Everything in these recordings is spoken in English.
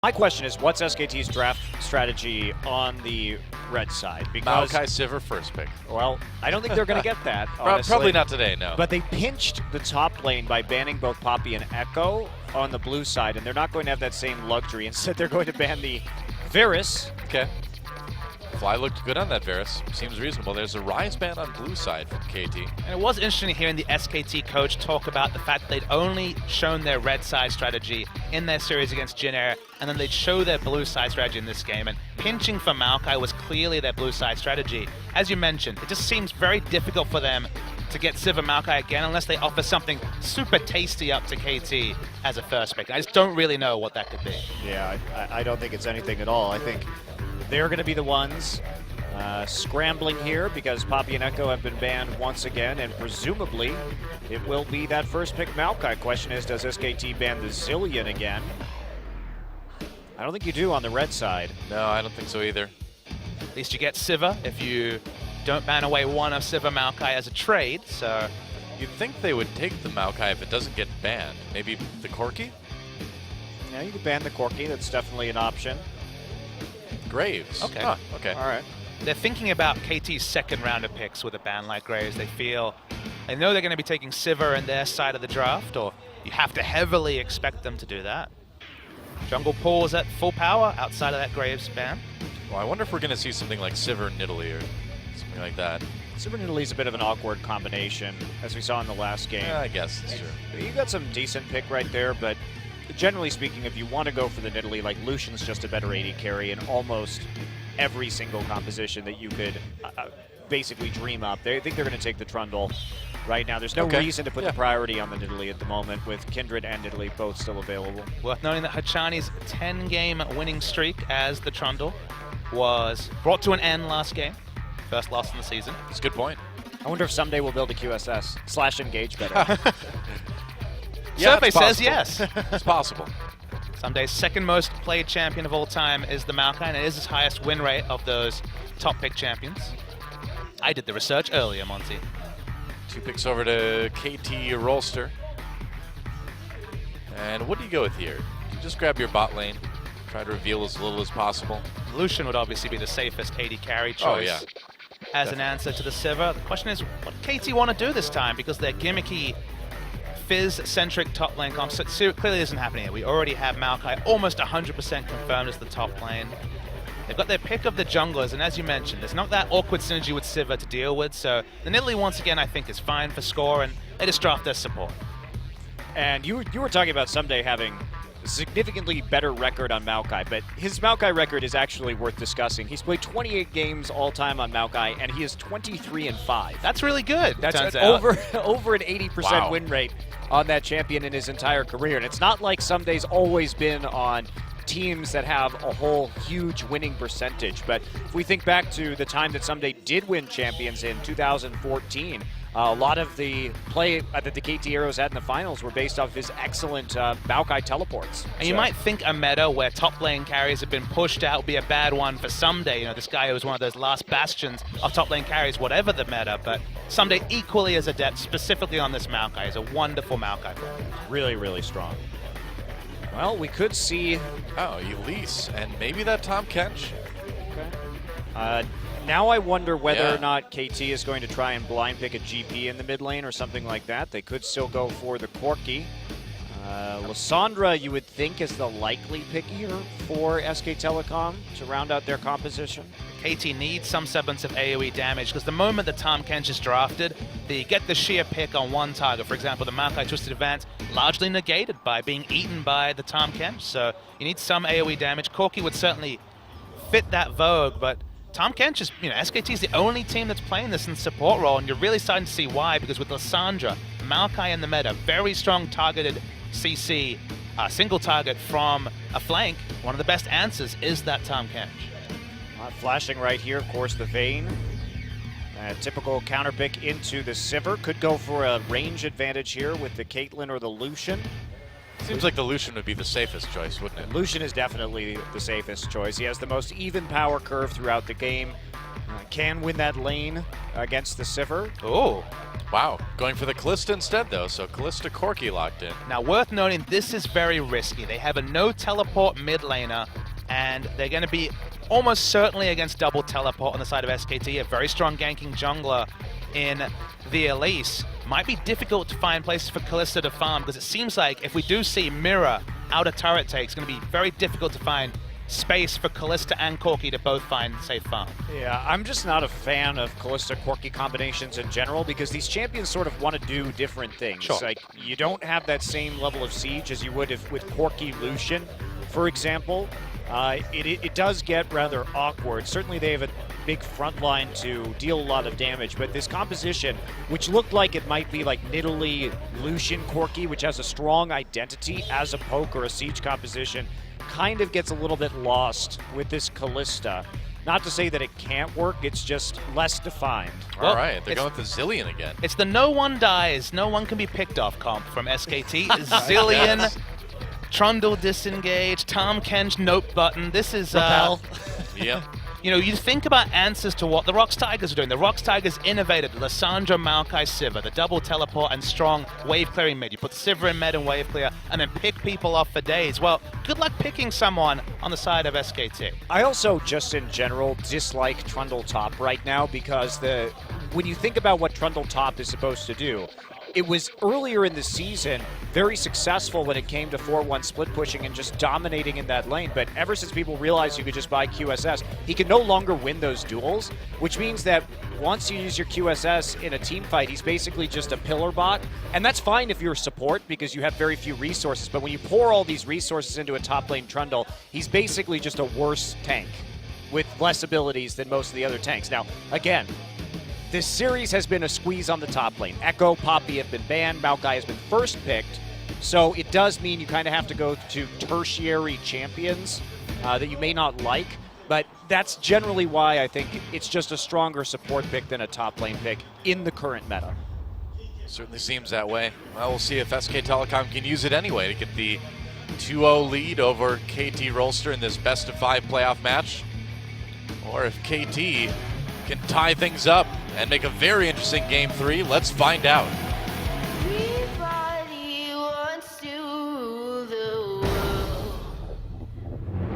My question is, what's SKT's draft strategy on the red side? Because Maokai Sivir first pick. well, I don't think they're going to get that, honestly. Probably not today, no. But they pinched the top lane by banning both Poppy and Echo on the blue side, and they're not going to have that same luxury. Instead, they're going to ban the Varus. Okay. Fly looked good on that Varus. Seems reasonable. There's a Rise ban on blue side from KT. And it was interesting hearing the SKT coach talk about the fact that they'd only shown their red side strategy in their series against Jin Air, and then they'd show their blue side strategy in this game. And pinching for Maokai was clearly their blue side strategy. As you mentioned, it just seems very difficult for them to get Sivir Maokai again unless they offer something super tasty up to KT as a first pick. I just don't really know what that could be. Yeah, I don't think it's anything at all. I think they're going to be the ones scrambling here because Poppy and Echo have been banned once again, and presumably it will be that first pick Maokai. Question is, does SKT ban the Zillion again? I don't think you do on the red side. No, I don't think so either. At least you get Sivir if you don't ban away one of Sivir Maokai as a trade, so You'd think they would take the Maokai if it doesn't get banned. Maybe the Corki? Yeah, you could ban the Corki. That's definitely an option. Graves. Okay. Huh, okay. All right. they're thinking about KT's second round of picks with a ban like Graves. They know they're going to be taking Sivir in their side of the draft, or you have to heavily expect them to do that. Jungle Pool's at full power outside of that Graves ban. Well, I wonder if we're going to see something like Sivir and Nidalee or something like that. Sivir and Nidalee's a bit of an awkward combination, as we saw in the last game. Yeah, I guess that's true. You got some decent pick right there, but generally speaking, if you want to go for the Nidalee, like Lucian's just a better AD carry in almost every single composition that you could basically dream up. They think they're going to take the Trundle right now. There's no reason to put the priority on the Nidalee at the moment, with Kindred and Nidalee both still available. Worth noting that Hachani's 10-game winning streak as the Trundle was brought to an end last game. First loss in the season. That's a good point. I wonder if someday we'll build a QSS/engage better. Survey says yes. It's possible. Sunday's second most played champion of all time is the Maokai, and it is his highest win rate of those top pick champions. I did the research earlier, Monty. 2 picks over to KT Rolster. And what do you go with here? You just grab your bot lane, try to reveal as little as possible. Lucian would obviously be the safest AD carry choice. Oh, yeah. As an answer to the Sivir. The question is, what KT want to do this time? Because their gimmicky Fizz-centric top lane comp clearly isn't happening here. We already have Maokai almost 100% confirmed as the top lane. They've got their pick of the junglers, and as you mentioned, there's not that awkward synergy with Sivir to deal with, so the Nidalee, once again, I think is fine for score, and they just draft their support. And you were talking about someday having a significantly better record on Maokai, but his Maokai record is actually worth discussing. He's played 28 games all time on Maokai, and he is 23-5. That's really good. That's over an 80% win rate on that champion in his entire career. And it's not like Someday's always been on teams that have a whole huge winning percentage. But if we think back to the time that Someday did win champions in 2014, a lot of the play that the KT Heroes had in the finals were based off his excellent Maokai teleports. And you might think a meta where top lane carries have been pushed out would be a bad one for Someday. You know, this guy who was one of those last bastions of top lane carries, whatever the meta. But Someday equally as adept, specifically on this Maokai. He's a wonderful Maokai player. Really, really strong. Well, we could see... Oh, Elise, and maybe that Tom Kench. Okay. Now I wonder whether or not KT is going to try and blind pick a GP in the mid lane or something like that. They could still go for the Corki. Lysandra, you would think, is the likely pick here for SK Telecom to round out their composition. KT needs some semblance of AoE damage, because the moment that Tom Kench is drafted, they get the sheer pick on one target. For example, the Maokai Twisted Advance, largely negated by being eaten by the Tom Kench. So you need some AoE damage. Corki would certainly fit that vogue, but Tom Kench is, SKT is the only team that's playing this in the support role, and you're really starting to see why, because with Lysandra, Maokai in the meta, very strong targeted CC, single target from a flank, one of the best answers is that Tom Kench. Flashing right here, of course, the Vayne. Typical counter pick into the Sivir. Could go for a range advantage here with the Caitlyn or the Lucian. Seems like the Lucian would be the safest choice, wouldn't it? Lucian is definitely the safest choice. He has the most even power curve throughout the game. Can win that lane against the Sivir. Oh. Wow, going for the Kalista instead, though, so Kalista Corki locked in. Now, worth noting, this is very risky. They have a no teleport mid laner, and they're going to be almost certainly against double teleport on the side of SKT, a very strong ganking jungler in the Elise. Might be difficult to find places for Kalista to farm, because it seems like if we do see Mirror out of turret take, it's going to be very difficult to find space for Kalista and Corki to both find safe farm. Yeah, I'm just not a fan of Kalista-Corki combinations in general because these champions sort of want to do different things. Sure. Like, you don't have that same level of siege as you would if with Corki Lucian, for example. It does get rather awkward. Certainly they have a big front line to deal a lot of damage, but this composition, which looked like it might be like Nidalee Lucian Corki, which has a strong identity as a poke or a siege composition, kind of gets a little bit lost with this Kalista. Not to say that it can't work, it's just less defined. All right, they're going with the Zillion again. It's the no one dies, no one can be picked off comp from SKT. Zillion, Yes. Trundle disengage, Tahm Kench nope button. This is Repel. Yep. You know, you think about answers to what the Rox Tigers are doing. The Rox Tigers innovated Lissandra, Maokai, Sivir, the double teleport and strong wave clearing mid. You put Sivir in mid and wave clear, and then pick people off for days. Well, good luck picking someone on the side of SKT. I also, just in general, dislike Trundle Top right now because when you think about what Trundle Top is supposed to do, it was earlier in the season very successful when it came to 4-1 split pushing and just dominating in that lane, but ever since people realized you could just buy QSS, he can no longer win those duels, which means that once you use your QSS in a team fight, he's basically just a pillar bot, and that's fine if you're support because you have very few resources, but when you pour all these resources into a top lane Trundle, he's basically just a worse tank with less abilities than most of the other tanks. Now, again, this series has been a squeeze on the top lane. Echo, Poppy have been banned. Maokai has been first picked. So it does mean you kind of have to go to tertiary champions that you may not like. But that's generally why I think it's just a stronger support pick than a top lane pick in the current meta. Certainly seems that way. Well, we'll see if SK Telecom can use it anyway to get the 2-0 lead over KT Rolster in this best-of-5 playoff match. Or if KT can tie things up and make a very interesting Game 3. Let's find out. Everybody wants to rule the world.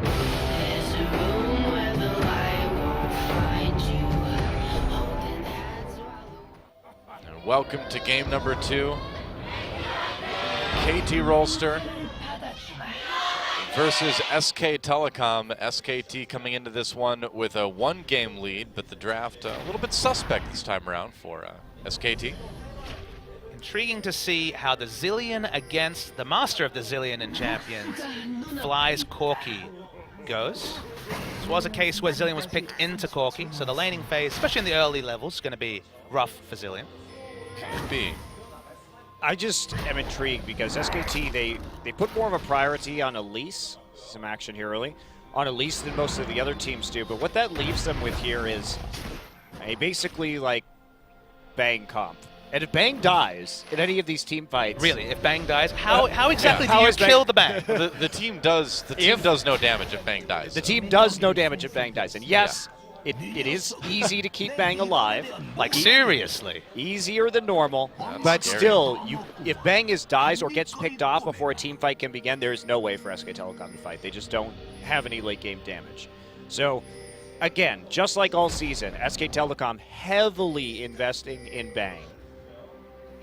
There's a room where the light won't find you. Holding hands while And welcome to game number 2. KT Rolster versus SK Telecom. SKT coming into this one with a 1-game lead, but the draft a little bit suspect this time around for SKT. Intriguing to see how the Zillion against the master of the Zillion and champions, Fly's Corki, goes. This was a case where Zillion was picked into Corki, so the laning phase, especially in the early levels, is going to be rough for Zillion. Could be. I just am intrigued because SKT, they put more of a priority on Elise, some action here early, on Elise than most of the other teams do. But what that leaves them with here is a basically like Bang comp. And if Bang dies in any of these team fights... Really, if Bang dies, how exactly How do you is Bang- kill the Bang? The team does no damage if Bang dies. The team does no damage if Bang dies. And yes, it is easy to keep Bang alive. Like, seriously. Easier than normal, That's but scary. still, if Bang dies or gets picked off before a team fight can begin, there is no way for SK Telecom to fight. They just don't have any late game damage. So, again, just like all season, SK Telecom heavily investing in Bang.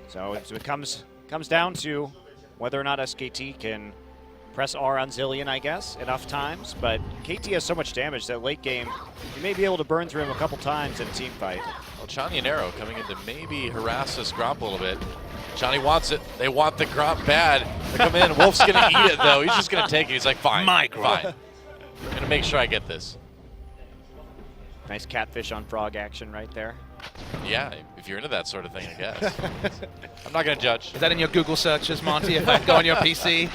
So it comes down to whether or not SKT can press R on Zillion, I guess, enough times. But KT has so much damage that late game, you may be able to burn through him a couple times in a team fight. Well, Chani and Arrow coming in to maybe harass this Gromp a little bit. Chani wants it. They want the Gromp bad. They come in. Wolf's going to eat it, though. He's just going to take it. He's like, fine. My Gromp. Fine. I'm going to make sure I get this. Nice catfish on frog action right there. Yeah, if you're into that sort of thing, I guess. I'm not going to judge. Is that in your Google searches, Monty, if I go on your PC?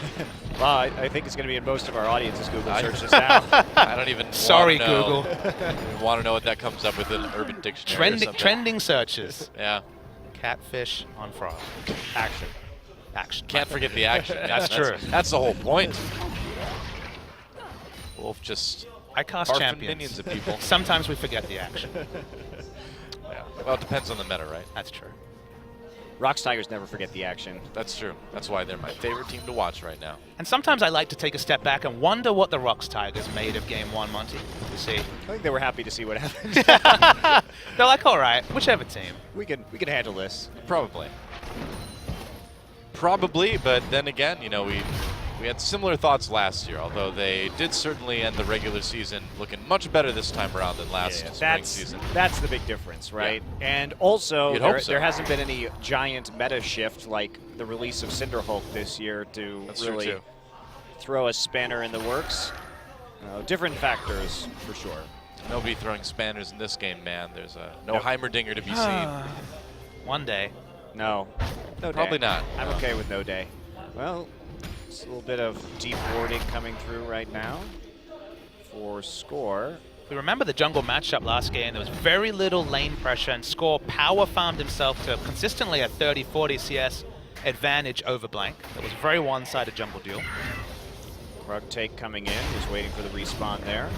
Well, I think it's going to be in most of our audience's Google searches now. I don't even Sorry, wanna know. Google. Want to know what that comes up with in Urban Dictionary or something. Trending searches. Yeah. Catfish on frog. Action. Action. Can't forget the action. That's true. That's the whole point. Wolf just I cast barfing champions. minions at people. Sometimes we forget the action. Yeah. Well, it depends on the meta, right? That's true. Rocks Tigers never forget the action. That's true. That's why they're my favorite team to watch right now. And sometimes I like to take a step back and wonder what the Rocks Tigers made of Game 1, Monty. To see. I think they were happy to see what happened. They're like, all right, whichever team. we can handle this. Probably. Probably, but then again, you know, we had similar thoughts last year, although they did certainly end the regular season looking much better this time around than last spring season. That's the big difference, right? Yeah. And also, there hasn't been any giant meta shift like the release of Cinderhulk this year to really throw a spanner in the works. Different factors, for sure. Nobody throwing spanners in this game, man. There's no Heimerdinger to be seen. One day. No Probably day. not. I'm okay with no day. Well, it's a little bit of deep warding coming through right now for Score. We remember the jungle matchup last game. There was very little lane pressure, and Score power farmed himself to consistently a 30-40 CS advantage over Blank. It was a very one-sided jungle duel. Rug take coming in. He's waiting for the respawn there.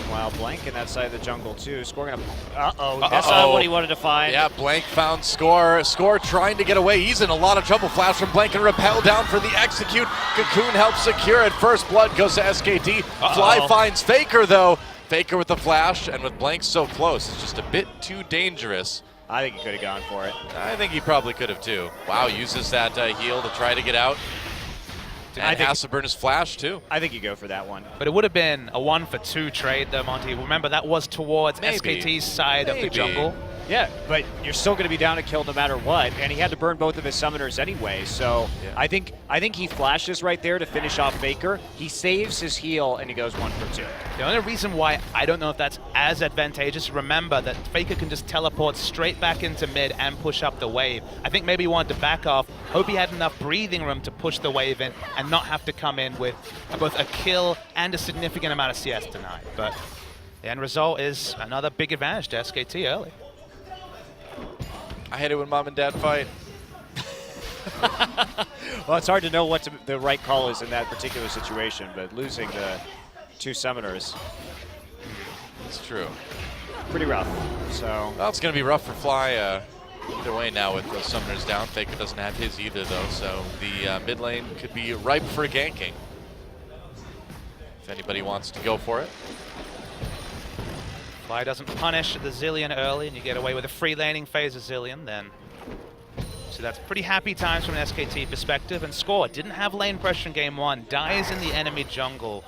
Meanwhile, Blank in that side of the jungle too. Score gonna. That's not what he wanted to find. Yeah, Blank found Score. Score trying to get away. He's in a lot of trouble. Flash from Blank and repel down for the execute. Cocoon helps secure it. First blood goes to SKT. Fly finds Faker though. Faker with the flash, and with Blank so close, it's just a bit too dangerous. I think he could have gone for it. I think he probably could have too. Wow, uses that heal to try to get out. And has to burn his flash too. I think you go for that one. But it would have been a 1-for-2 trade though, Monty. Remember, that was towards SKT's side of the jungle. Yeah, but you're still going to be down a kill no matter what, and he had to burn both of his summoners anyway, so I think he flashes right there to finish off Faker. He saves his heal, and he goes 1-for-2. The only reason why I don't know if that's as advantageous, remember that Faker can just teleport straight back into mid and push up the wave. I think maybe he wanted to back off, hope he had enough breathing room to push the wave in and not have to come in with both a kill and a significant amount of CS tonight. But the end result is another big advantage to SKT early. I hate it when mom and dad fight. Well, it's hard to know what the right call is in that particular situation, but losing the 2 summoners. It's true. Pretty rough. So. Well, it's going to be rough for Fly either way now with the summoners down. Faker doesn't have his either though, so the mid lane could be ripe for ganking if anybody wants to go for it. Fly doesn't punish the Zillion early, and you get away with a free laning phase of Zillion, then. So that's pretty happy times from an SKT perspective. And Score didn't have lane pressure in game 1, dies in the enemy jungle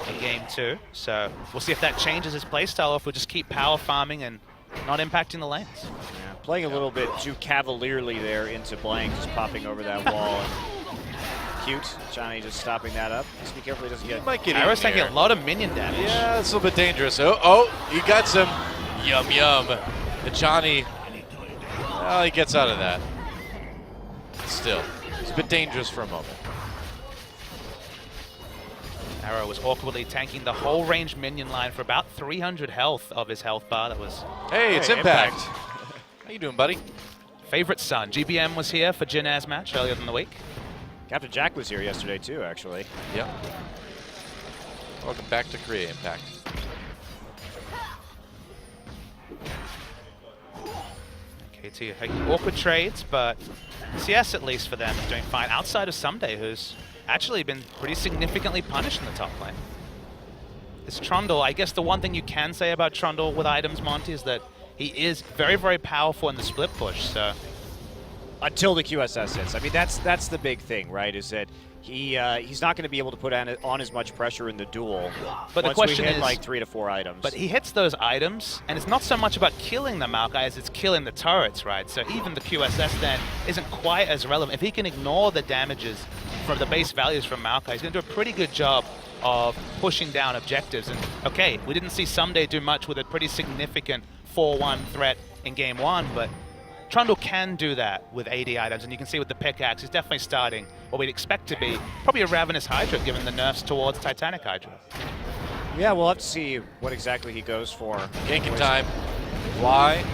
in game 2. So we'll see if that changes his playstyle, or if we'll just keep power farming and not impacting the lanes. Yeah, playing a little bit too cavalierly there into Blank, just popping over that wall. Cute. Johnny just stopping that up. Just be careful he doesn't get. Arrow's taking a lot of minion damage. Yeah, it's a little bit dangerous. Oh, he got some yum. And Johnny, well, he gets out of that. Still, it's a bit dangerous for a moment. Arrow was awkwardly tanking the whole range minion line for about 300 health of his health bar. That was. Hey, it's Impact. How you doing, buddy? Favorite son. GBM was here for Jinaz match earlier in the week. Captain Jack was here yesterday too, actually. Yep. Welcome back to Korea, Impact. KT taking awkward trades, but CS, at least for them, is doing fine outside of Someday, who's actually been pretty significantly punished in the top lane. This Trundle, I guess the one thing you can say about Trundle with items, Monty, is that he is very, very powerful in the split push, so. Until the QSS hits. I mean, that's the big thing, right? Is that he's not going to be able to put on as much pressure in the duel. But the question we hit is, like 3 to 4 items. But he hits those items, and it's not so much about killing the Maokai as it's killing the turrets, right? So even the QSS then isn't quite as relevant. If he can ignore the damages from the base values from Maokai, he's going to do a pretty good job of pushing down objectives. And okay, we didn't see Someday do much with a pretty significant 4-1 threat in game 1, but Trundle can do that with AD items, and you can see with the pickaxe, he's definitely starting what we'd expect to be probably a Ravenous Hydra, given the nerfs towards Titanic Hydra. Yeah, we'll have to see what exactly he goes for. Ganking time. Fly.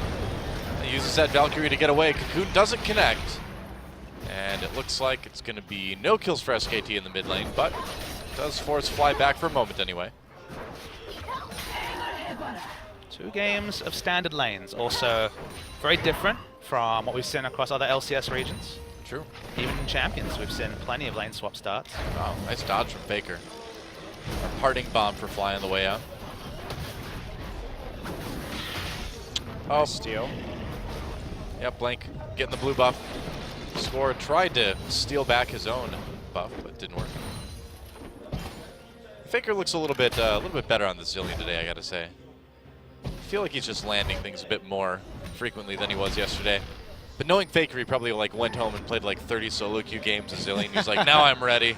He uses that Valkyrie to get away. Cocoon doesn't connect. And it looks like it's going to be no kills for SKT in the mid lane, but does force Fly back for a moment anyway. 2 games of standard lanes, also very different from what we've seen across other LCS regions. True. Even in Champions, we've seen plenty of lane swap starts. Wow, nice dodge from Faker. A parting bomb for Fly on the way out. Oh, Nice steal. Yeah, Blank getting the blue buff. Score tried to steal back his own buff, but didn't work. Faker looks a little bit better on the Zillion today, I gotta say. I feel like he's just landing things a bit more frequently than he was yesterday. But knowing Faker, he probably like went home and played like 30 solo queue games of Zillion. He's like, now I'm ready.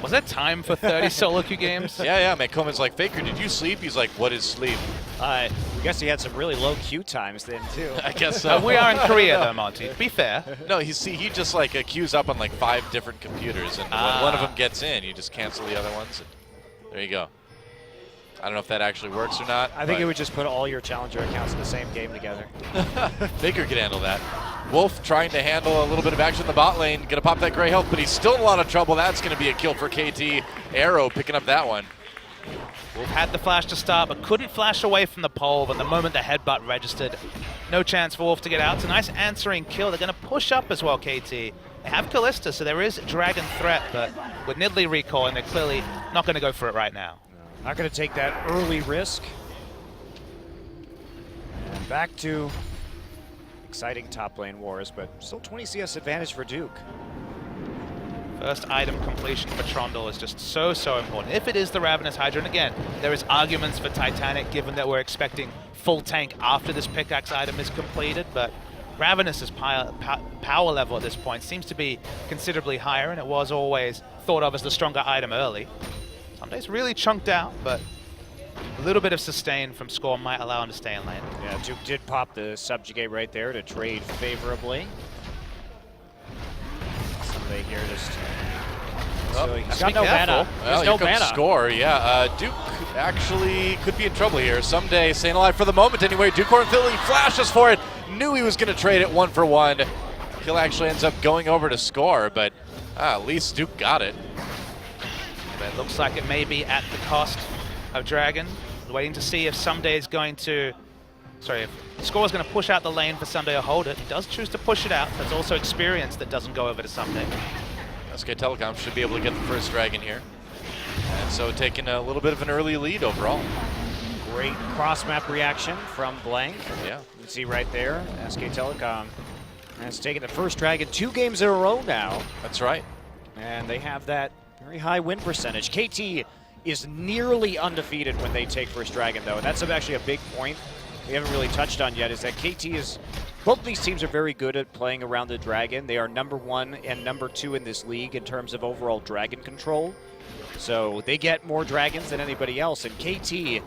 Was that time for 30 solo queue games? Yeah, McComan's like, Faker, did you sleep? He's like, what is sleep? I guess he had some really low queue times then too. I guess so. We are in Korea though, Monty. To be fair. No, he just like queues up on like 5 different computers, and when one of them gets in, you just cancel the other ones. And there you go. I don't know if that actually works or not. I think it would just put all your challenger accounts in the same game together. Faker could handle that. Wolf trying to handle a little bit of action in the bot lane. Gonna pop that gray health, but he's still in a lot of trouble. That's gonna be a kill for KT. Arrow picking up that one. Wolf had the flash to start, but couldn't flash away from the pole. But the moment the headbutt registered, no chance for Wolf to get out. It's a nice answering kill. They're gonna push up as well, KT. They have Callista, so there is Dragon threat, but with Nidalee recalling, they're clearly not gonna go for it right now. Not going to take that early risk. And back to exciting top lane wars, but still 20 CS advantage for Duke. First item completion for Trundle is just so important. If it is the Ravenous Hydra, and again, there is arguments for Titanic given that we're expecting full tank after this pickaxe item is completed, but Ravenous's power level at this point seems to be considerably higher, and it was always thought of as the stronger item early. Some days really chunked out, but a little bit of sustain from Score might allow him to stay in lane. Yeah, Duke did pop the subjugate right there to trade favorably. Somebody here just... So he's got no mana. Well, There's no here comes mana. Score, yeah. Duke actually could be in trouble here. Someday, staying alive for the moment anyway. Duke or Philly flashes for it. Knew he was going to trade it 1-for-1. Kill actually ends up going over to Score, but at least Duke got it. But it looks like it may be at the cost of Dragon. Waiting to see if Someday is going to... Sorry, if Score is going to push out the lane for Someday or hold it. He does choose to push it out. That's also experience that doesn't go over to Someday. SK Telecom should be able to get the first Dragon here. And so taking a little bit of an early lead overall. Great cross-map reaction from Blank. Yeah. You can see right there, SK Telecom has taken the first Dragon 2 games in a row now. That's right. And they have that very high win percentage. KT is nearly undefeated when they take first Dragon, though. And that's actually a big point we haven't really touched on yet, is that KT is... Both of these teams are very good at playing around the Dragon. They are #1 and #2 in this league in terms of overall Dragon control. So they get more Dragons than anybody else. And KT,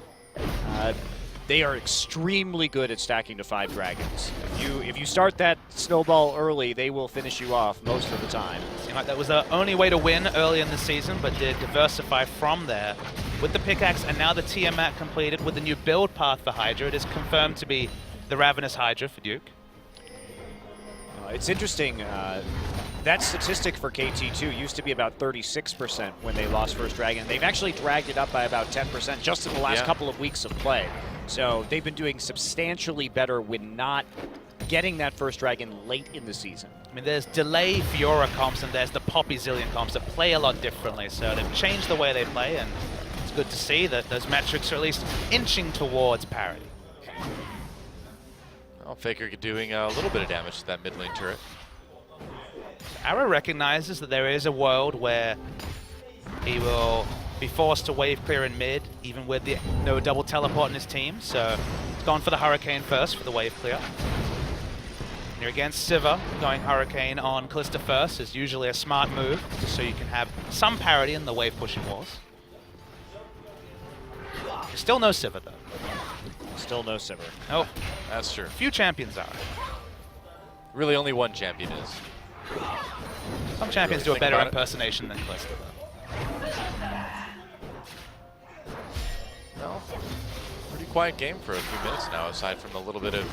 they are extremely good at stacking to 5 Dragons. If you start that snowball early, they will finish you off most of the time. Seemed like that was the only way to win early in the season, but did diversify from there. With the pickaxe and now the Tiamat completed with the new build path for Hydra, it is confirmed to be the Ravenous Hydra for Duke. It's interesting. That statistic for KT2 used to be about 36% when they lost first Dragon. They've actually dragged it up by about 10% just in the last couple of weeks of play. So they've been doing substantially better when not getting that first Dragon late in the season. I mean, there's delay Fiora comps and there's the Poppy Zillion comps that play a lot differently. So they've changed the way they play, and it's good to see that those metrics are at least inching towards parity. Well, Faker doing a little bit of damage to that mid lane turret. Arrow recognizes that there is a world where he will be forced to wave clear in mid, even with no double teleport in his team. So he's gone for the Hurricane first for the wave clear. You're against Sivir, going Hurricane on Callista first is usually a smart move, just so you can have some parity in the wave pushing wars. Still no Sivir though. Still no Sivir. Nope. That's true. Few champions are. Really only one champion is. Some champions do a better impersonation than Callista though. No. Pretty quiet game for a few minutes now, aside from a little bit of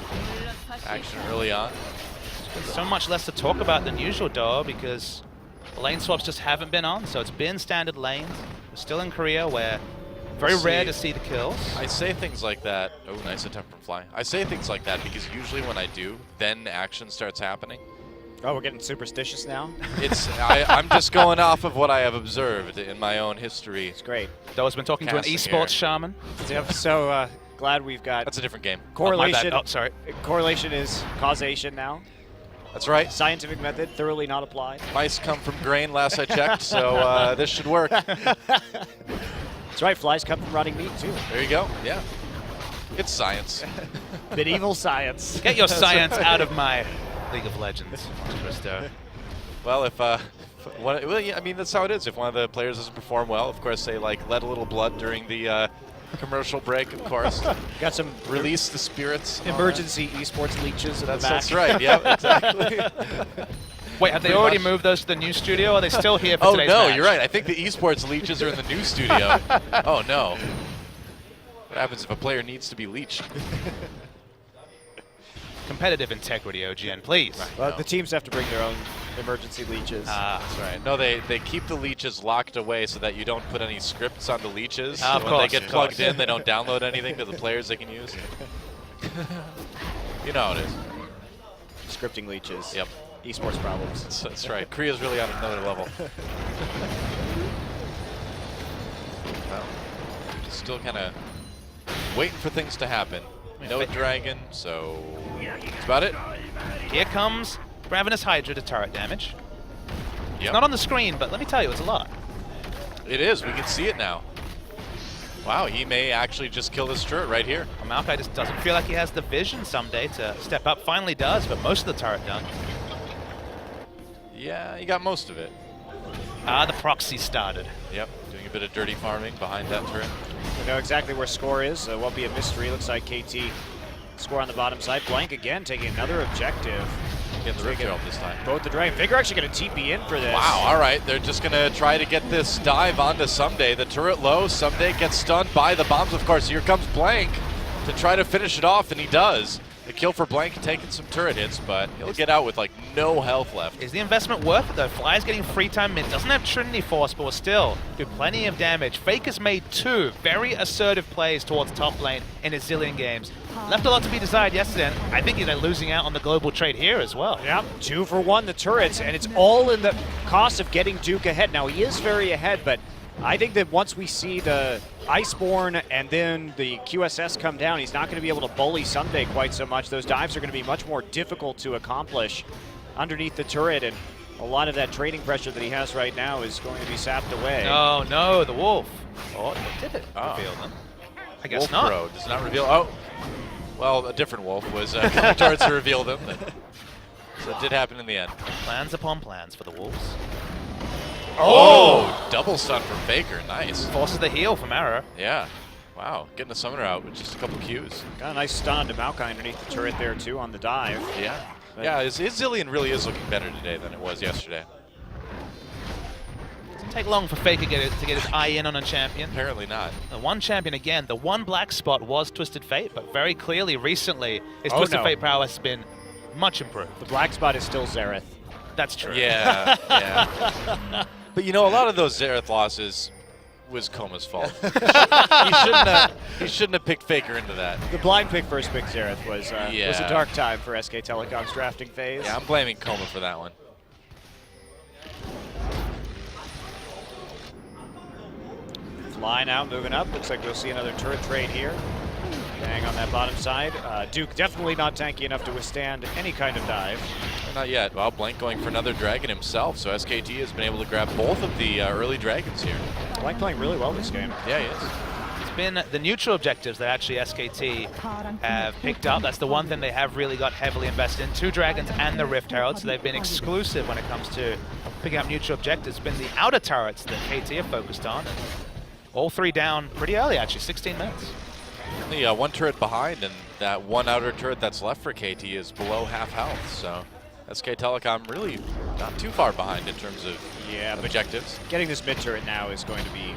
action early on. There's so much less to talk about than usual, though, because the lane swaps just haven't been on, so it's been standard lanes. We're still in Korea, where Very rare to see the kills. I say things like that. Oh, nice attempt from Fly. I say things like that because usually when I do, then action starts happening. Oh, we're getting superstitious now? I'm just going off of what I have observed in my own history. It's great. Doe's been talking to an Casting esports shaman. Yep, so glad we've got That's a different game. correlation. Oh, sorry. Correlation is causation now. That's right. Scientific method, thoroughly not applied. Mice come from grain, last I checked, so this should work. That's right, flies come from rotting meat, too. There you go. Yeah. It's science. Medieval science. Get your science out of my League of Legends, Rolster. Well, I mean, that's how it is. If one of the players doesn't perform well, of course, they let a little blood during the commercial break, of course. Got some Release the spirits. emergency esports leeches in the back. That's right. Yeah, exactly. Wait, have they Pretty already much. moved those to the new studio, or are they still here for Oh, today's no, match? you're right. I think the esports leeches are in the new studio. Oh, no. What happens if a player needs to be leached? Competitive integrity, OGN, please. Well, the teams have to bring their own emergency leeches. That's right. No, they keep the leeches locked away so that you don't put any scripts on the leeches. Of When course, they get of plugged course. in, they don't download anything to the players they can use. You know how it is. Scripting leeches. Yep. Esports problems. That's right. Korea's really on another level. Well, just still kind of waiting for things to happen. No dragon, so that's about it. Here comes Ravenous Hydra to turret damage. Yep. It's not on the screen, but let me tell you, it's a lot. It is. We can see it now. Wow, he may actually just kill this turret right here. Well, Maokai just doesn't feel like he has the vision someday to step up. Finally does, but most of the turret done. Yeah, he got most of it. The proxy started. Yep, doing a bit of dirty farming behind that turret. We know exactly where score is. Won't be a mystery. Looks like KT score on the bottom side. Blank again, taking another objective. Getting the Rift Herald this time. Both the Dragon. Vigor actually going to TP in for this. Wow, all right. They're just going to try to get this dive onto Someday. The turret low. Someday gets stunned by the bombs, of course. Here comes Blank to try to finish it off, and he does. The kill for Blank, taking some turret hits, but he'll get out with like no health left. Is the investment worth it though? Fly's getting free time mid, doesn't have Trinity Force, but will still do plenty of damage. Faker's made two very assertive plays towards top lane in his zillion games. Left a lot to be desired yesterday, and I think he's losing out on the global trade here as well. Yep, 2 for 1, the turrets, and it's all in the cost of getting Duke ahead. Now, he is very ahead, but I think that once we see the Iceborne and then the QSS come down, he's not going to be able to bully Someday quite so much. Those dives are going to be much more difficult to accomplish underneath the turret, and a lot of that trading pressure that he has right now is going to be sapped away. Oh no, the wolf. Oh, did it reveal them? I guess Wolf not. Bro does not reveal. Oh, well, a different wolf was coming towards to reveal them. So it did happen in the end. Plans upon plans for the wolves. Oh, double stun from Faker. Nice. Forces the heal from Arrow. Yeah. Wow, getting the summoner out with just a couple Qs. Got a nice stun to Maokai underneath the turret there, too, on the dive. Yeah. But Yeah, his Zillion really is looking better today than it was yesterday. Doesn't take long for Faker to get his eye in on a champion. Apparently not. The one champion again, the one black spot was Twisted Fate, but very clearly recently his Oh, Twisted no. Fate prowess has been much improved. The black spot is still Xerath. That's true. Yeah, yeah. But you know, a lot of those Xerath losses was Koma's fault. he shouldn't have picked Faker into that. The blind pick first pick Xerath was a Yeah. dark time for SK Telecom's drafting phase. Yeah, I'm blaming Koma for that one. Fly now moving up. Looks like we'll see another turret trade here. Bang on that bottom side. Duke definitely not tanky enough to withstand any kind of dive. Not yet. Well, Blank going for another dragon himself, so SKT has been able to grab both of the early dragons here. Blank playing really well this game. Yeah, he is. It's been the neutral objectives that actually SKT have picked up. That's the one thing they have really got heavily invested in. 2 dragons and the Rift Herald, so they've been exclusive when it comes to picking up neutral objectives. It's been the outer turrets that KT have focused on. And all 3 down pretty early, actually, 16 minutes. Only one turret behind, and that one outer turret that's left for KT is below half health, so SK Telecom really not too far behind in terms of objectives. Getting this mid turret now is going to be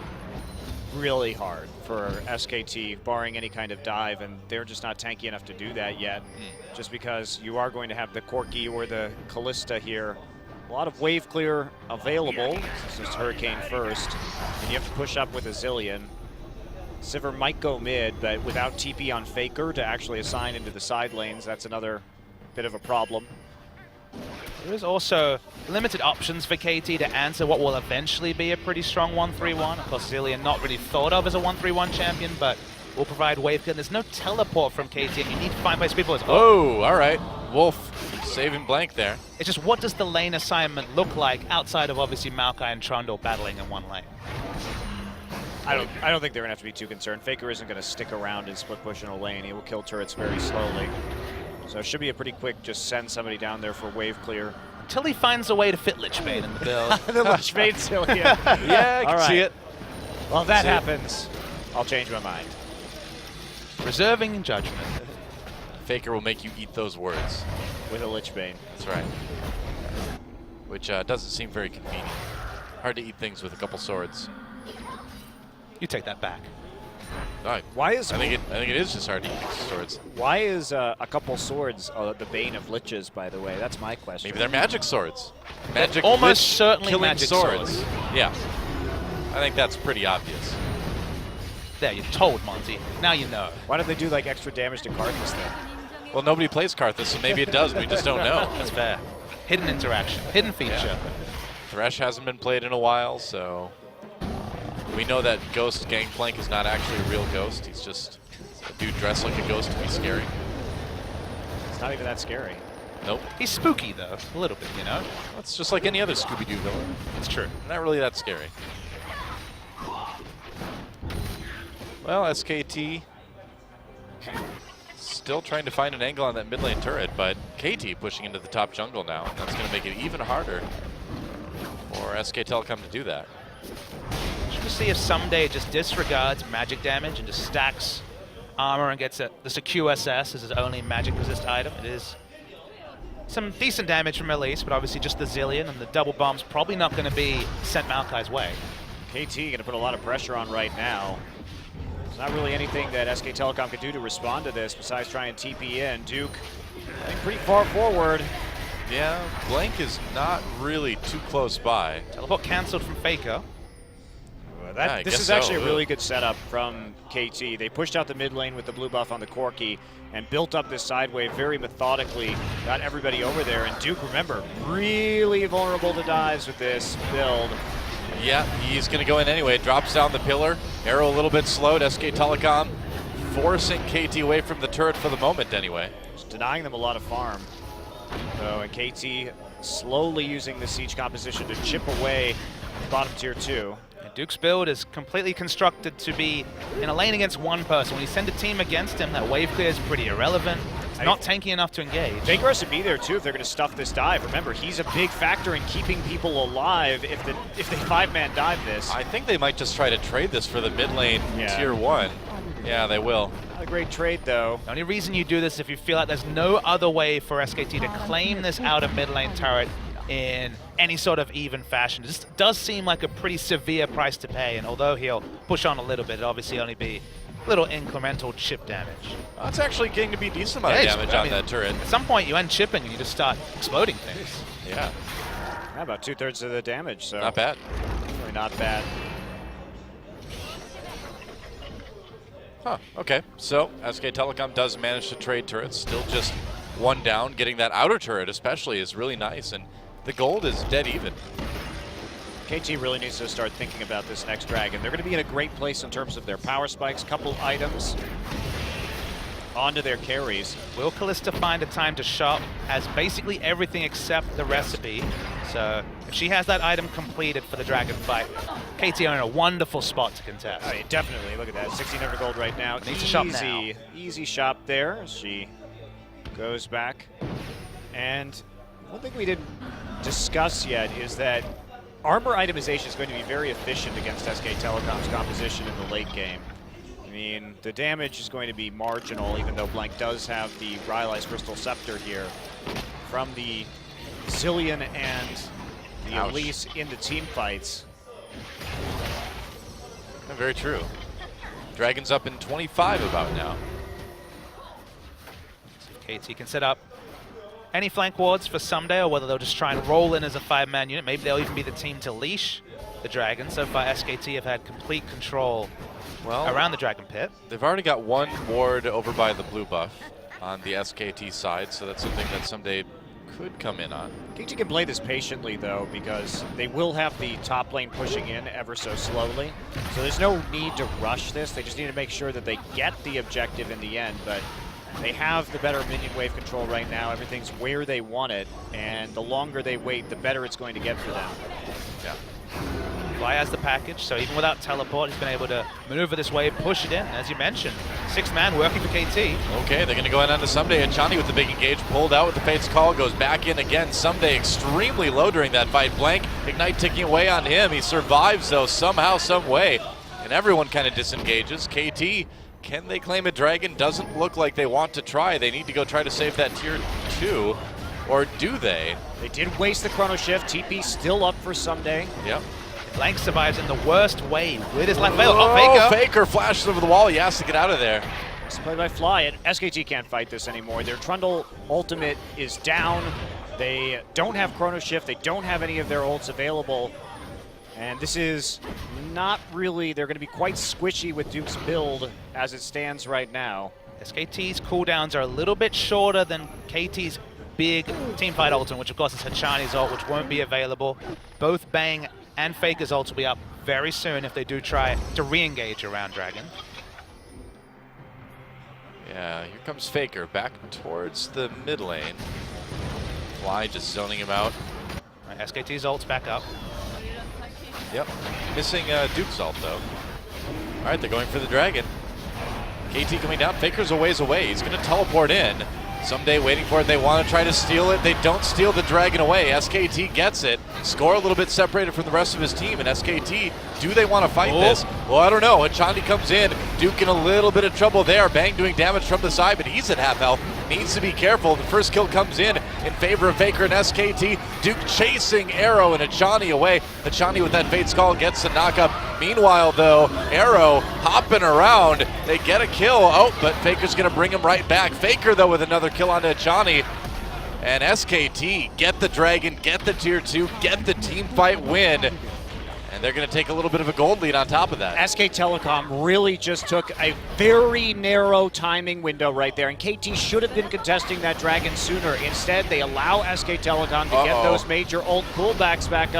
really hard for SKT, barring any kind of dive, and they're just not tanky enough to do that yet, just because you are going to have the Corki or the Callista here. A lot of wave clear available. This is Hurricane first, and you have to push up with a Zillion. Sivir might go mid, but without TP on Faker to actually assign into the side lanes, that's another bit of a problem. There is also limited options for KT to answer what will eventually be a pretty strong 1-3-1. Of course, Zillion not really thought of as a 1-3-1 champion, but will provide wave kill. There's no teleport from KT, and you need to find place people as well. Oh, all right. Wolf saving blank there. It's just, what does the lane assignment look like outside of obviously Maokai and Trundle battling in one lane? I don't think they're gonna have to be too concerned. Faker isn't gonna stick around and split push in a lane. He will kill turrets very slowly. So it should be a pretty quick, just send somebody down there for wave clear. Until he finds a way to fit Lich Bane in the build. The Lich Bane Zillion. Yeah, I can see it. Well, if that happens, I'll change my mind. Reserving judgment. Faker will make you eat those words. With a Lich Bane. That's right. Which doesn't seem very convenient. Hard to eat things with a couple swords. You take that back. No, Why is I think it is just hard to eat swords. Why is a couple swords the bane of liches? By the way, that's my question. Maybe they're magic swords. Magic almost lich certainly killing magic swords. swords. Yeah, I think that's pretty obvious. There, you're told, Monty. Now you know. Why don't they do like extra damage to Karthus then? Well, nobody plays Karthus, so maybe it does. We just don't know. That's fair. Hidden interaction, hidden feature. Yeah. Thresh hasn't been played in a while, so we know that Ghost Gangplank is not actually a real ghost. He's just a dude dressed like a ghost to be scary. It's not even that scary. Nope. He's spooky, though. A little bit, you know? That's just like any other Scooby-Doo villain. It's true. Not really that scary. Well, SKT still trying to find an angle on that mid lane turret, but KT pushing into the top jungle now. And that's going to make it even harder for SK Telecom to do that. Should we see if someday it just disregards magic damage and just stacks armor and gets this a QSS as his only magic resist item? It is some decent damage from release, but obviously just the Zillion and the double bomb's probably not going to be sent Maokai's way. KT going to put a lot of pressure on right now. There's not really anything that SK Telecom could do to respond to this besides try and TP in. Duke, I think pretty far forward. Yeah, Blank is not really too close by. Teleport cancelled from Faker. This is actually a really good setup from KT. They pushed out the mid lane with the blue buff on the Corki and built up this side wave very methodically, got everybody over there. And Duke, remember, really vulnerable to dives with this build. Yeah, he's going to go in anyway. Drops down the pillar. Arrow a little bit slowed. SK Telecom forcing KT away from the turret for the moment anyway. Just denying them a lot of farm. So, and KT slowly using the siege composition to chip away bottom tier 2. Duke's build is completely constructed to be in a lane against one person. When you send a team against him, that wave clear is pretty irrelevant. It's not tanky enough to engage. Faker has to be there too if they're going to stuff this dive. Remember, he's a big factor in keeping people alive if they 5-man dive this. I think they might just try to trade this for the mid lane tier 1. Yeah, they will. Not a great trade though. The only reason you do this is if you feel like there's no other way for SKT to claim this outer mid lane turret in any sort of even fashion. It just does seem like a pretty severe price to pay, and although he'll push on a little bit, it'll obviously only be little incremental chip damage. Well, it's actually getting to be a decent amount of damage on that turret. At some point you end chipping and you just start exploding things. Yeah. About 2/3 of the damage, so not bad. Really not bad. Huh, okay. So SK Telecom does manage to trade turrets, still just one down. Getting that outer turret especially is really nice, and the gold is dead even. KT really needs to start thinking about this next dragon. They're going to be in a great place in terms of their power spikes, couple items onto their carries. Will Callista find a time to shop as basically everything except the recipe? So if she has that item completed for the dragon fight, KT are in a wonderful spot to contest. I mean, definitely. Look at that. 1,600 gold right now. Needs to shop now. Easy shop there. She goes back. And one thing we didn't discuss yet is that armor itemization is going to be very efficient against SK Telecom's composition in the late game. I mean, the damage is going to be marginal, even though Blank does have the Rylai's Crystal Scepter here. From the Zillion and the Elise in the team fights. Very true. Dragon's up in 25 about now. KT can set up any flank wards for someday, or whether they'll just try and roll in as a 5-man unit. Maybe they'll even be the team to leash the dragon. So far, SKT have had complete control Well, around the Dragon Pit. they've already got one ward over by the blue buff on the SKT side, so that's something that someday could come in on. KT can play this patiently, though, because they will have the top lane pushing in ever so slowly. So there's no need to rush this. They just need to make sure that they get the objective in the end. But they have the better minion wave control right now. Everything's where they want it. And the longer they wait, the better it's going to get for them. Yeah. Fly has the package, so even without teleport, he's been able to maneuver this wave, push it in. As you mentioned, 6-man working for KT. Okay, they're going to go in on to Someday. Achani with the big engage, pulled out with the Fate's Call, goes back in again. Someday extremely low during that fight. Blank, Ignite ticking away on him. He survives, though, somehow, some way. And everyone kind of disengages. KT, can they claim a dragon? Doesn't look like they want to try. They need to go try to save that tier 2. Or do they? They did waste the Chrono Shift. TP still up for Someday. Yep. Blank survives in the worst way with his life. Oh, Faker flashes over the wall. He has to get out of there. It's played by Fly. And SKT can't fight this anymore. Their Trundle ultimate is down. They don't have Chrono Shift. They don't have any of their ults available. And this is not really, they're going to be quite squishy with Duke's build as it stands right now. SKT's cooldowns are a little bit shorter than KT's big teamfight ultimate, which of course is Hachani's ult, which won't be available. Both Bang and Faker's ults will be up very soon if they do try to re-engage around Dragon. Yeah, here comes Faker back towards the mid lane. Fly just zoning him out. Right, SKT's ult's back up. Yep. Missing Duke's ult, though. All right, they're going for the dragon. KT coming down. Faker's a ways away. He's going to teleport in. Someday waiting for it. They want to try to steal it. They don't steal the dragon away. SKT gets it. Score a little bit separated from the rest of his team. And SKT, do they want to fight this? Well, I don't know. Achani comes in. Duke in a little bit of trouble there. Bang doing damage from the side, but he's at half health. Needs to be careful. The first kill comes in favor of Faker and SKT. Duke chasing Arrow and Achani away. Achani with that Fate's Call gets the knockup. Meanwhile, though, Arrow hopping around. They get a kill. Oh, but Faker's going to bring him right back. Faker, though, with another kill onto Achani. And SKT get the dragon, get the tier 2, get the team fight win. And they're going to take a little bit of a gold lead on top of that. SK Telecom really just took a very narrow timing window right there, and KT should have been contesting that dragon sooner. Instead, they allow SK Telecom to get those major ult cooldowns back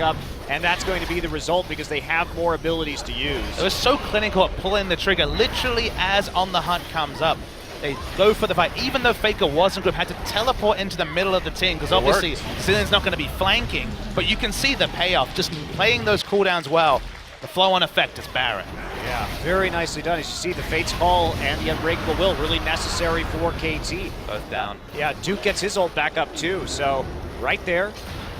up, and that's going to be the result because they have more abilities to use. It was so clinical at pulling the trigger literally as On the Hunt comes up. They go for the fight, even though Faker wasn't good, had to teleport into the middle of the team because obviously Zillion's not going to be flanking, but you can see the payoff, just playing those cooldowns well. The flow-on effect is Baron. Yeah, very nicely done. As you see, the Fate's Call and the Unbreakable Will really necessary for KT. Both down. Yeah, Duke gets his ult back up too, so right there,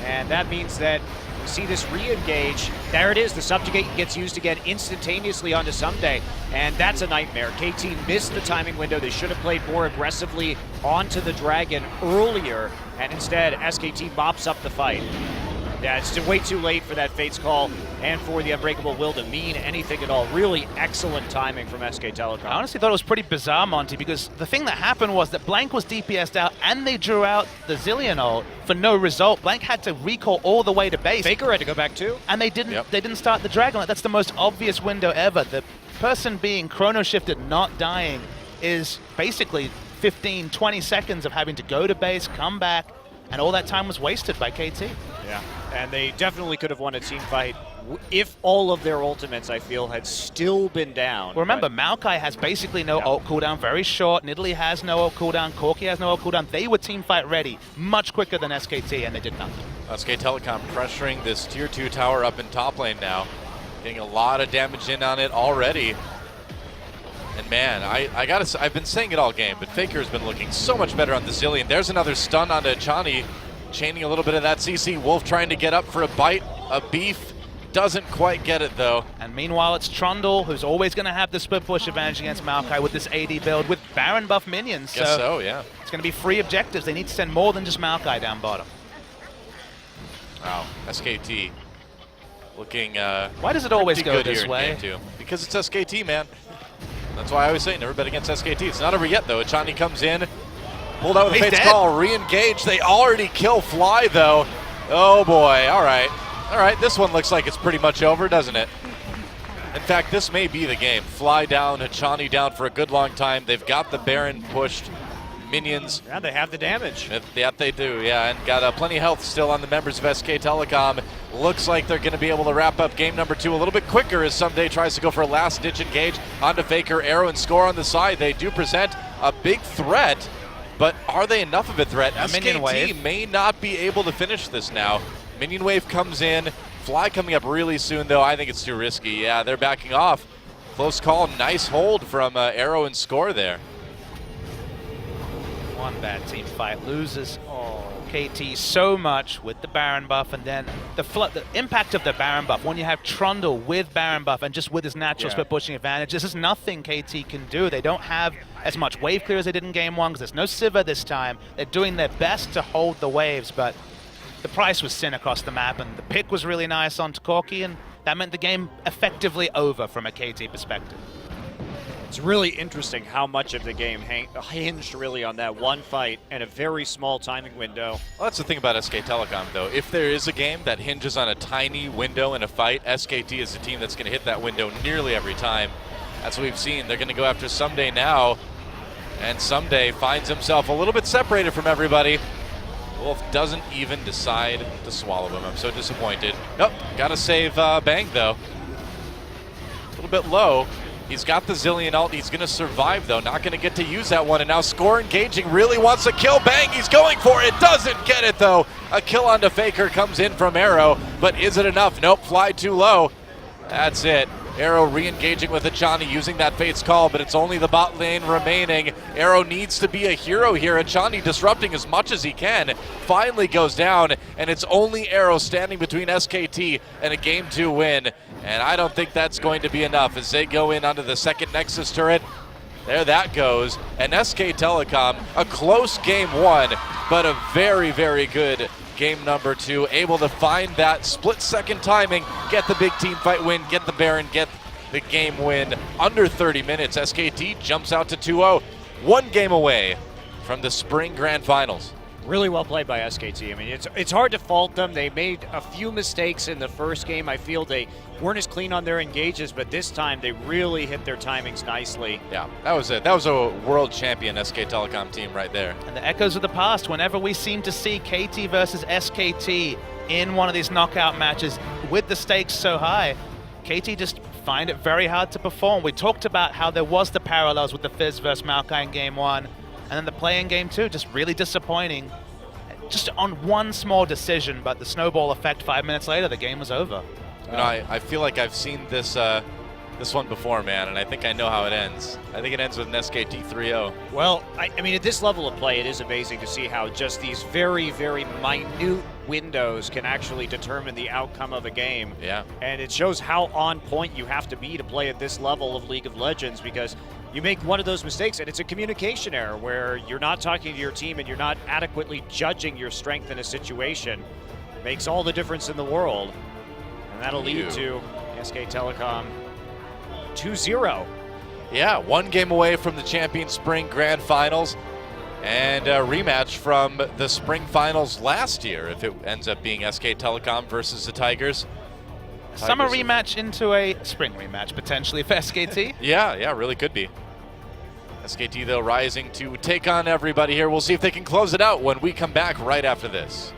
and that means that we see this re-engage. There it is. The Subjugate gets used again instantaneously onto Someday, and that's a nightmare. KT missed the timing window. They should have played more aggressively onto the Dragon earlier, and instead SKT mops up the fight. Yeah, it's way too late for that Fate's Call and for the Unbreakable Will to mean anything at all. Really excellent timing from SK Telecom. I honestly thought it was pretty bizarre, Monty, because the thing that happened was that Blank was DPS'd out and they drew out the Zillion ult for no result. Blank had to recall all the way to base. Faker had to go back too. And they didn't start the Dragon. That's the most obvious window ever. The person being chrono shifted, not dying, is basically 15, 20 seconds of having to go to base, come back, and all that time was wasted by KT. Yeah, and they definitely could have won a team fight if all of their ultimates, I feel, had still been down. Well, remember, Maokai has basically no ult cooldown, very short. Nidalee has no ult cooldown. Corki has no ult cooldown. They were team fight ready much quicker than SKT, and they did nothing. SK Telecom pressuring this tier 2 tower up in top lane now. Getting a lot of damage in on it already. And man, I gotta say, I've been saying it all game, but Faker has been looking so much better on the Zillion. There's another stun onto Achani, chaining a little bit of that CC. Wolf trying to get up for a bite, a beef. Doesn't quite get it though. And meanwhile, it's Trundle, who's always going to have the split push advantage against Maokai with this AD build with Baron buff minions. Guess so, yeah. It's going to be free objectives. They need to send more than just Maokai down bottom. Wow, SKT looking why does it always go good this here way? in game 2. Because it's SKT, man. That's why I always say never bet against SKT. It's not over yet though. Achani comes in, pulled out with a Fate's Call, re-engage. They already kill Fly though. Oh boy, all right. All right, this one looks like it's pretty much over, doesn't it? In fact, this may be the game. Fly down, Hachani down for a good long time. They've got the Baron pushed. Minions. Yeah, they have the damage. Yeah, they do, yeah, and got plenty of health still on the members of SK Telecom. Looks like they're going to be able to wrap up game number 2 a little bit quicker as Someday tries to go for a last-ditch engage onto Faker. Arrow and Score on the side. They do present a big threat, but are they enough of a threat? SKT may not be able to finish this now. Minion Wave comes in. Fly coming up really soon, though. I think it's too risky. Yeah, they're backing off. Close call. Nice hold from Arrow and Score there. One bad team fight loses KT so much with the Baron buff, and then the impact of the Baron buff. When you have Trundle with Baron buff and just with his natural split pushing advantage, this is nothing KT can do. They don't have as much wave clear as they did in game 1 because there's no Sivir this time. They're doing their best to hold the waves, but the price was thin across the map, and the pick was really nice on Corki, and that meant the game effectively over from a KT perspective. It's really interesting how much of the game hinged really on that one fight and a very small timing window. Well, that's the thing about SK Telecom, though. If there is a game that hinges on a tiny window in a fight, SKT is the team that's going to hit that window nearly every time. That's what we've seen. They're going to go after Someday now, and Someday finds himself a little bit separated from everybody. Wolf doesn't even decide to swallow him. I'm so disappointed. Nope, got to save Bang, though. A little bit low. He's got the Zillion ult. He's going to survive, though. Not going to get to use that one. And now Score engaging. Really wants a kill. Bang, he's going for it. Doesn't get it, though. A kill onto Faker comes in from Arrow. But is it enough? Nope, Fly too low. That's it. Arrow re-engaging with Hachani, using that Fate's Call, but it's only the bot lane remaining. Arrow needs to be a hero here. Hachani disrupting as much as he can. Finally goes down, and it's only Arrow standing between SKT and a Game 2 win. And I don't think that's going to be enough as they go in onto the second Nexus turret. There that goes. And SK Telecom, a close Game 1, but a very, very good Game number 2, able to find that split-second timing, get the big team fight win, get the Baron, get the game win. Under 30 minutes, SKT jumps out to 2-0, one game away from the Spring Grand Finals. Really well played by SKT. I mean, it's hard to fault them. They made a few mistakes in the first game. I feel they weren't as clean on their engages, but this time they really hit their timings nicely. Yeah, that was it. That was a world champion SK Telecom team right there. And the echoes of the past, whenever we seem to see KT versus SKT in one of these knockout matches with the stakes so high, KT just find it very hard to perform. We talked about how there was the parallels with the Fizz versus Maokai in Game 1, and then the play in Game 2, just really disappointing. Just on one small decision, but the snowball effect 5 minutes later, the game was over. You know, I feel like I've seen this this one before, man, and I think I know how it ends. I think it ends with an SKT 3-0. Well, I mean, at this level of play, it is amazing to see how just these very, very minute windows can actually determine the outcome of a game. Yeah. And it shows how on point you have to be to play at this level of League of Legends, because you make one of those mistakes and it's a communication error where you're not talking to your team and you're not adequately judging your strength in a situation. Makes all the difference in the world. And that'll lead to SK Telecom 2-0. Yeah, one game away from the Champion Spring Grand Finals and a rematch from the Spring Finals last year if it ends up being SK Telecom versus the Tigers. Summer rematch into a spring rematch, potentially, for SKT. Yeah, really could be. SKT, though, rising to take on everybody here. We'll see if they can close it out when we come back right after this.